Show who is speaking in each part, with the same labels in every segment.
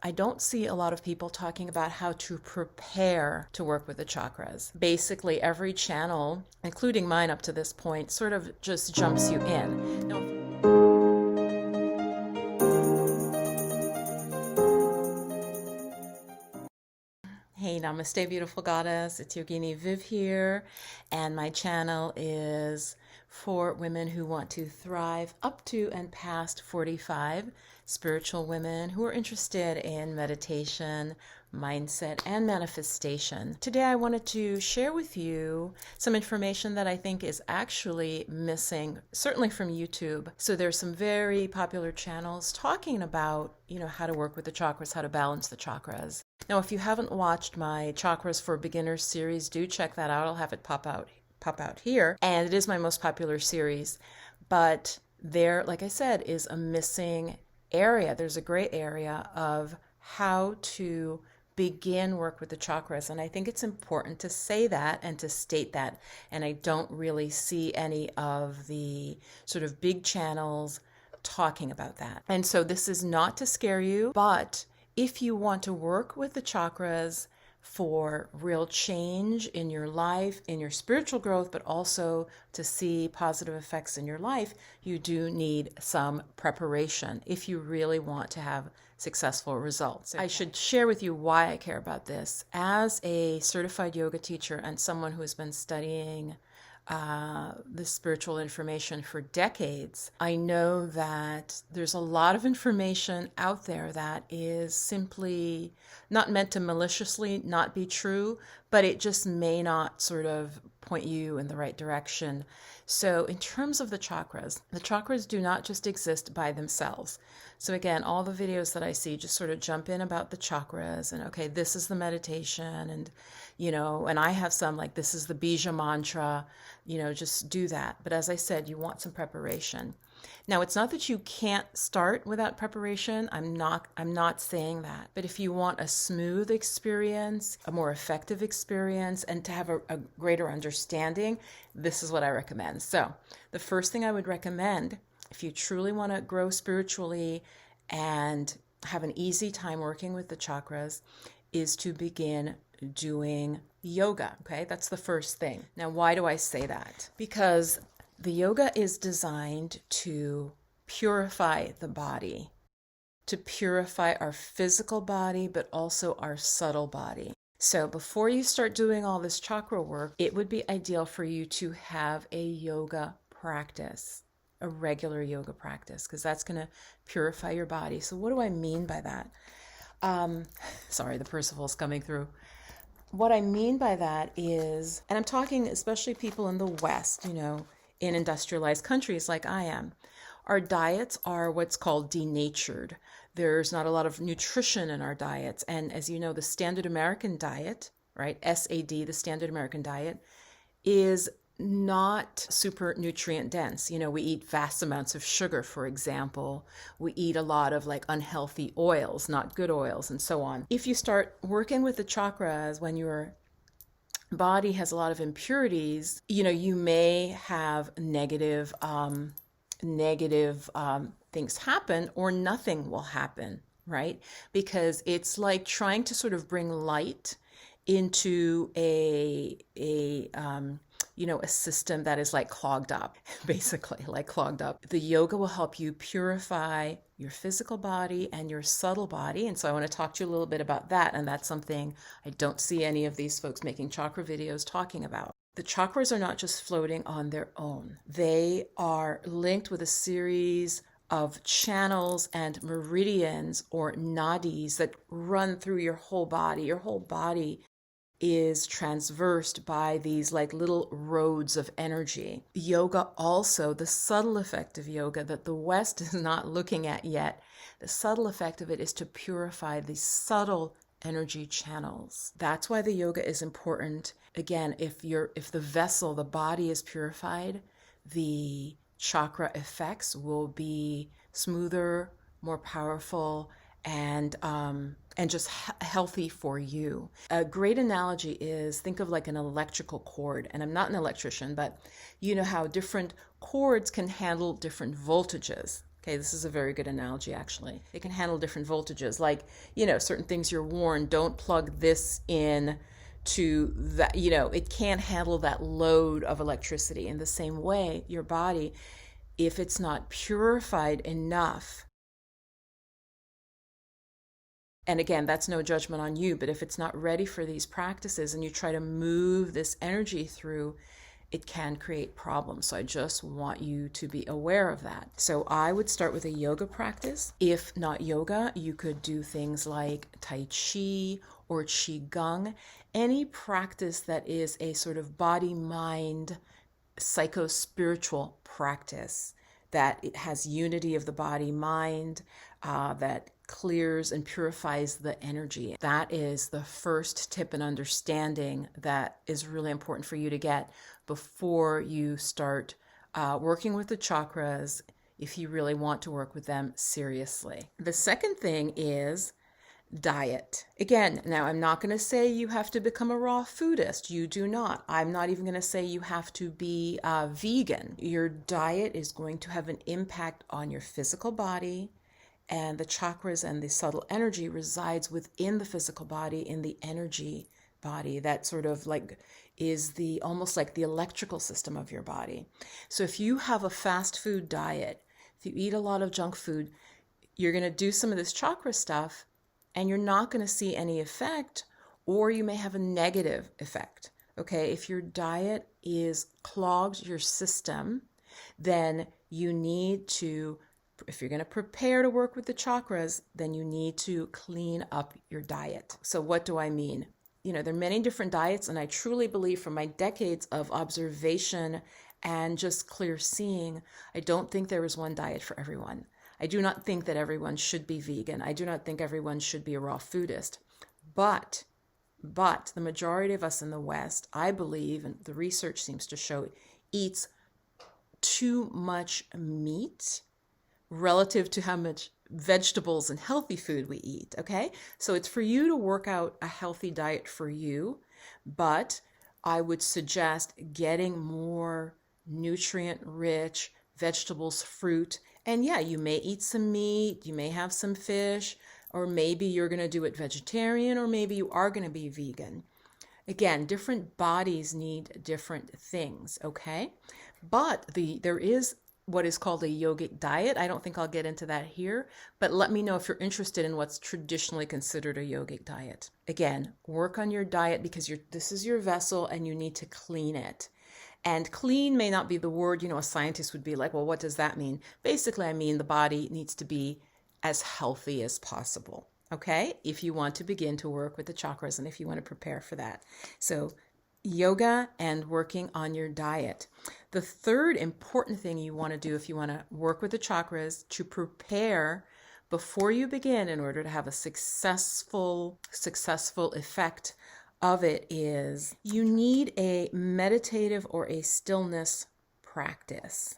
Speaker 1: I don't see a lot of people talking about how to prepare to work with the chakras. Basically, every channel, including mine up to this point, sort of just jumps you in. Now, hey, namaste, beautiful goddess. It's Yogini Viv here, and my channel is for women who want to thrive up to and past 45, spiritual women who are interested in meditation, mindset, and manifestation. Today, I wanted to share with you some information that I think is actually missing, certainly from YouTube. So there's some very popular channels talking about, how to work with the chakras, how to balance the chakras. Now, if you haven't watched my Chakras for Beginners series, do check that out. I'll have it pop out here. And it is my most popular series. But there, like I said, is a missing area. There's a gray area of how to begin work with the chakras. And I think it's important to say that and to state that. And I don't really see any of the sort of big channels talking about that. And so this is not to scare you, but if you want to work with the chakras for real change in your life, in your spiritual growth, but also to see positive effects in your life, you do need some preparation if you really want to have successful results. I should share with you why I care about this. As a certified yoga teacher and someone who has been studying the spiritual information for decades, I know that there's a lot of information out there that is simply not meant to maliciously not be true, but it just may not sort of point you in the right direction. So in terms of the chakras do not just exist by themselves. So again, all the videos that I see just sort of jump in about the chakras and, okay, this is the meditation and, and I have some like, this is the Bija mantra, just do that. But as I said, you want some preparation. Now, it's not that you can't start without preparation. I'm not saying that. But if you want a smooth experience, a more effective experience, and to have a greater understanding, this is what I recommend. So the first thing I would recommend, if you truly want to grow spiritually and have an easy time working with the chakras, is to begin doing yoga. Okay, that's the first thing. Now, why do I say that? Because the yoga is designed to purify the body, to purify our physical body, but also our subtle body. So before you start doing all this chakra work, it would be ideal for you to have a yoga practice, a regular yoga practice, because that's going to purify your body. So what do I mean by that? Sorry, the Percival's coming through. What I mean by that is, and I'm talking especially people in the West, in industrialized countries like I am, our diets are what's called denatured. There's not a lot of nutrition in our diets. And as you know, the standard American diet, right, SAD, the standard American diet, is not super nutrient dense. We eat vast amounts of sugar, for example. We eat a lot of like unhealthy oils, not good oils, and so on. If you start working with the chakras when your body has a lot of impurities, you may have negative things happen, or nothing will happen, right? Because it's like trying to sort of bring light into a system that is like clogged up, basically like clogged up. The yoga will help you purify your physical body and your subtle body. And so I want to talk to you a little bit about that. And that's something I don't see any of these folks making chakra videos talking about. The chakras are not just floating on their own. They are linked with a series of channels and meridians or nadis that run through your whole body. Your whole body is transversed by these like little roads of energy. Yoga also, the subtle effect of yoga that the West is not looking at yet, the subtle effect of it is to purify these subtle energy channels. That's why the yoga is important. Again, if the vessel, the body is purified, the chakra effects will be smoother, more powerful, and just healthy for you. A great analogy is, think of like an electrical cord. And I'm not an electrician, but you know how different cords can handle different voltages. Okay, this is a very good analogy, actually. It can handle different voltages. Like, certain things you're warned, don't plug this in to that, it can't handle that load of electricity. In the same way, your body, if it's not purified enough, and again, that's no judgment on you, but if it's not ready for these practices and you try to move this energy through, it can create problems. So I just want you to be aware of that. So I would start with a yoga practice. If not yoga, you could do things like Tai Chi or Qigong, any practice that is a sort of body-mind psycho-spiritual practice that it has unity of the body-mind, that clears and purifies the energy. That is the first tip and understanding that is really important for you to get before you start working with the chakras, if you really want to work with them seriously. The second thing is diet. Again, now I'm not going to say you have to become a raw foodist. You do not. I'm not even going to say you have to be vegan. Your diet is going to have an impact on your physical body, and the chakras and the subtle energy resides within the physical body, in the energy body. That sort of like is the almost like the electrical system of your body. So if you have a fast food diet, if you eat a lot of junk food, you're going to do some of this chakra stuff and you're not going to see any effect, or you may have a negative effect. Okay, if your diet is clogged your system, then you need to, if you're going to prepare to work with the chakras, then you need to clean up your diet. So what do I mean? There are many different diets, and I truly believe from my decades of observation and just clear seeing, I don't think there is one diet for everyone. I do not think that everyone should be vegan. I do not think everyone should be a raw foodist. But the majority of us in the West, I believe, and the research seems to show, eats too much meat relative to how much vegetables and healthy food we eat, okay? So it's for you to work out a healthy diet for you, but I would suggest getting more nutrient-rich vegetables, fruit, and yeah, you may eat some meat, you may have some fish, or maybe you're going to do it vegetarian, or maybe you are going to be vegan. Again, different bodies need different things, okay? But there is what is called a yogic diet. I don't think I'll get into that here, but let me know if you're interested in what's traditionally considered a yogic diet. Again, work on your diet because this is your vessel and you need to clean it. And clean may not be the word, a scientist would be like, well, what does that mean? Basically, I mean the body needs to be as healthy as possible, okay? If you want to begin to work with the chakras and if you want to prepare for that. So yoga and working on your diet. The third important thing you want to do if you want to work with the chakras to prepare before you begin in order to have a successful effect of it is you need a meditative or a stillness practice.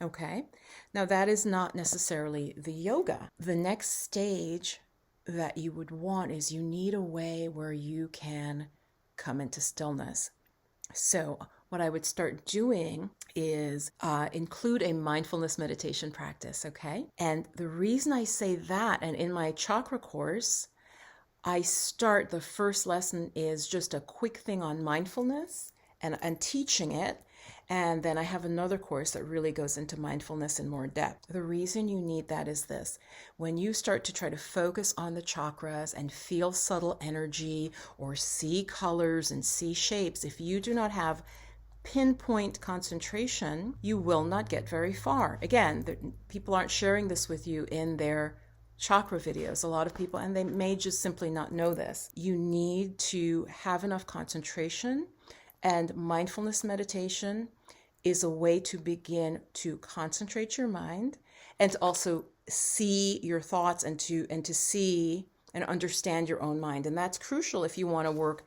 Speaker 1: Okay? Now that is not necessarily the yoga. The next stage that you would want is you need a way where you can come into stillness. So what I would start doing is include a mindfulness meditation practice, okay? And the reason I say that, and in my chakra course, the first lesson is just a quick thing on mindfulness and teaching it. And then I have another course that really goes into mindfulness in more depth. The reason you need that is this. When you start to try to focus on the chakras and feel subtle energy or see colors and see shapes, if you do not have pinpoint concentration, you will not get very far. Again, people aren't sharing this with you in their chakra videos, a lot of people, and they may just simply not know this. You need to have enough concentration, and mindfulness meditation is a way to begin to concentrate your mind and to also see your thoughts and to see and understand your own mind. And that's crucial if you want to work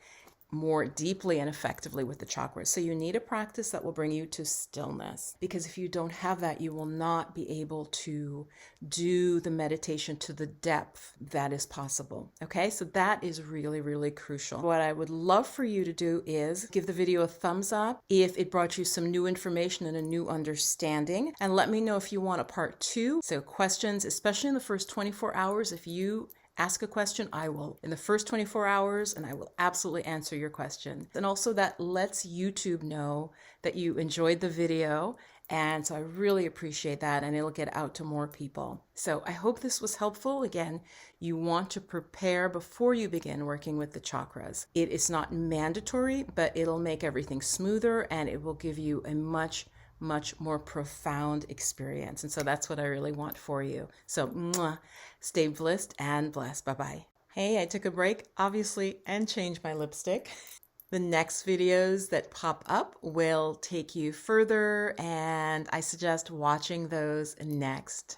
Speaker 1: more deeply and effectively with the chakras. So you need a practice that will bring you to stillness, because if you don't have that, you will not be able to do the meditation to the depth that is possible. Okay, so that is really, really crucial. What I would love for you to do is give the video a thumbs up if it brought you some new information and a new understanding, and let me know if you want a part 2. So questions, especially in the first 24 hours, if you ask a question, I will in the first 24 hours, and I will absolutely answer your question. And also that lets YouTube know that you enjoyed the video. And so I really appreciate that, and it'll get out to more people. So I hope this was helpful. Again, you want to prepare before you begin working with the chakras. It is not mandatory, but it'll make everything smoother, and it will give you a much more profound experience. And so that's what I really want for you. So stay blissed and blessed. Bye-bye. Hey, I took a break, obviously, and changed my lipstick. The next videos that pop up will take you further, and I suggest watching those next.